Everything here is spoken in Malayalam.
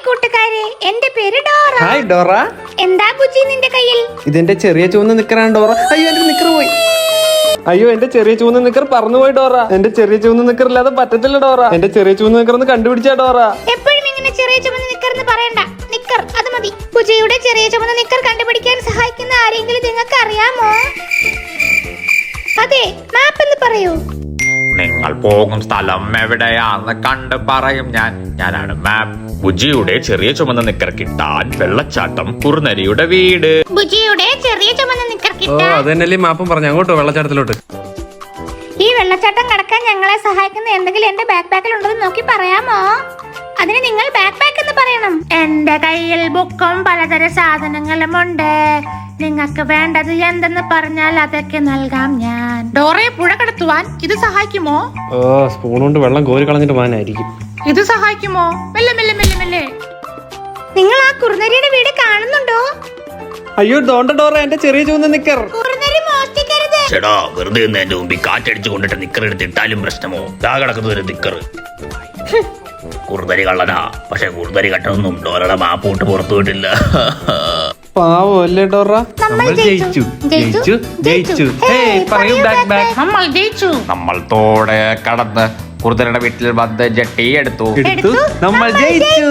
കൂട്ടുകാരെ, എന്റെ പേര് ഡോറ. Hi Dora. എന്താ ബുജി നിന്റെ കയ്യിൽ? ഇതെന്റെ ചെറിയ ചുവന്ന നിക്കറാണ് ഡോറ. അയ്യോ എന്റെ നിക്കർ പോയി. അയ്യോ എന്റെ ചെറിയ ചുവന്ന നിക്കർ പറന്നുപോയി ഡോറ. എന്റെ ചെറിയ ചുവന്ന നിക്കർ ഇല്ലാതെ പറ്റത്തില്ല ഡോറ. എന്റെ ചെറിയ ചുവന്ന നിക്കർ ഒന്ന് കണ്ടുപിടിച്ചാ ഡോറ. എപ്പോഴും ഇങ്ങനെ ചെറിയ ചുവന്ന നിക്കർ എന്ന് പറയണ്ട, നിക്കർ അത് മതി. ബുജിയുടെ ചെറിയ ചുവന്ന നിക്കർ കണ്ടുപിടിക്കാൻ സഹായിക്കുന്ന ആരെങ്കിലും നിങ്ങൾക്ക് അറിയാമോ? അതെ, മാപ്പ് എന്ന് പറയൂ. നിങ്ങൾ പോകും സ്ഥലം എവിടെയാന്ന് കണ്ട് പറയും ഞാനാണ് മാപ്പ്. ബുജിയുടെ ചെറിയ ചുമന്ന നിക്കർ കിട്ടാൻ വെള്ളച്ചാട്ടം, കുറുനരിയുടെ വീട്. ബുജിയുടെ ചെറിയ ചുമന്ന നിക്കർ ഓ കിട്ടാൻ അതന്നെയല്ലേ മാപ്പം പറഞ്ഞു. അങ്ങോട്ടോ വെള്ളച്ചാട്ടത്തിലോട്ട്. ഈ വെള്ളച്ചാട്ടം കടക്കാൻ ഞങ്ങളെ സഹായിക്കുന്ന എന്തെങ്കിലും എന്റെ ബാക്ക് പാക്കിൽ ഉണ്ടെന്ന് നോക്കി പറയാമോ? അതിന് നിങ്ങൾ ബാക്ക് പാക്ക് എന്ന് പറയണം. എന്റെ കയ്യിൽ ബുക്കും പലതരം സാധനങ്ങളും ഉണ്ട്. നിങ്ങൾക്ക് വേണ്ടത് എന്തെന്ന് പറഞ്ഞാൽ അതൊക്കെ നൽകാം ഞാൻ. ഡോറയെ പുഴ കടത്തുവാൻ ഇത് സഹായിക്കുമോ? ഓ സ്പൂൺ കൊണ്ട് വെള്ളം കോരി കളഞ്ഞിട്ട് പോകാനായിരിക്കും. ഇത് സഹായിക്കുമോ? മെല്ലെ മെല്ലെ മെല്ലെ മെല്ലെ. നിങ്ങൾ ആ കുറുനരിയുടെ വീട് കാണുന്നുണ്ടോ? അയ്യോ ഡോണ്ട ഡോറ, എന്റെ ചെറിയ ചുവന്ന നിക്കർ. കുറുനരി മോഷ്ടിക്കരുത്. ചേടാ, വെറുതെ എന്റെ മുമ്പിൽ കാറ്റടിച്ചു കൊണ്ടിട്ട് നിക്കർ എടുത്തിട്ടാലും പ്രശ്നമോ? ദാ കിടക്കുന്ന ഒരു നിക്കർ. കുറുനരി കള്ളനാ, പക്ഷെ കുറുനരി കട്ടൊന്നും ഡോറയുടെ മാപ്പ് വിട്ട് പുറത്തു വിട്ടില്ല. പാവോ അല്ലേ ഡോറ. നമ്മൾ ജയിച്ചു, ജയിച്ചു, ജയിച്ചു. ഹേയ് പറയൂ ബാക്ക് ബാക്ക്. നമ്മൾ ജയിച്ചു. നമ്മൾ തോടെ കടന്ന് കുറുനരിയുടെ വീട്ടിൽ വന്ന് ജട്ടി എടുത്തു. എടുത്തു, നമ്മൾ ജയിച്ചു.